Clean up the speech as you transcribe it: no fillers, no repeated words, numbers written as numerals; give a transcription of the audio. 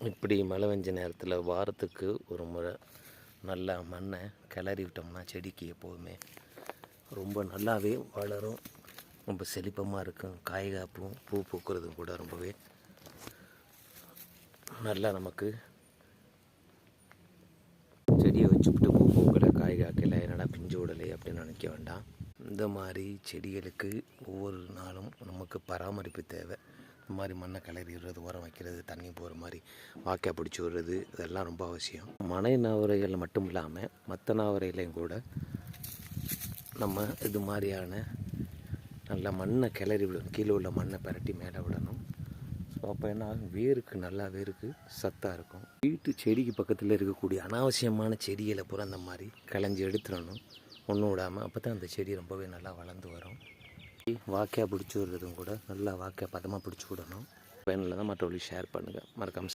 இப்படி மழை பெஞ்ச நேரத்தில் வாரத்துக்கு ஒரு முறை நல்லா மண்ணை கிளறி விட்டோம்னா செடிக்கு எப்போதுமே ரொம்ப நல்லாவே வளரும், ரொம்ப செழிப்பமாக இருக்கும். காய்காப்பும் பூ பூக்கிறதும் கூட ரொம்பவே நல்லா நமக்கு செடியை வச்சுக்கிட்டு பூ பூக்கலை காய் காய்க்கலை என்னடா பிஞ்சு விடலை அப்படின்னு நினைக்க வேண்டாம். இந்த மாதிரி செடிகளுக்கு ஒவ்வொரு நாளும் நமக்கு பராமரிப்பு தேவை. இந்த மாதிரி மண்ணை கிளறி விடுறது, உரம் வைக்கிறது, தண்ணி போகிற மாதிரி வாய்க்கால் பிடிச்சி விடுறது, இதெல்லாம் ரொம்ப அவசியம். மனை நாவரைகள் மட்டும் இல்லாமல் மற்ற நாவரைகளையும் கூட நம்ம இது மாதிரியான நல்லா மண்ணை கிளறி விடணும். கீழே உள்ள மண்ணை பரட்டி மேலே விடணும். ஸோ அப்போ என்ன வேருக்கு நல்லா வேருக்கு சத்தாக இருக்கும். வீட்டு செடிக்கு பக்கத்தில் இருக்கக்கூடிய அனாவசியமான செடிகளை பூரா அந்த மாதிரி களைஞ்சி எடுத்துடணும் ஒன்றும் விடாமல். அப்போ தான் அந்த செடி ரொம்பவே நல்லா வளர்ந்து வரும். வாய்க்கால் பிடிச்சி விடுறதும் கூட நல்லா வாய்க்கால் பதமாக பிடிச்சி விடணும். பயனில் தான் மற்றவர்களுக்கு ஷேர் பண்ணுங்கள். மறக்காமல்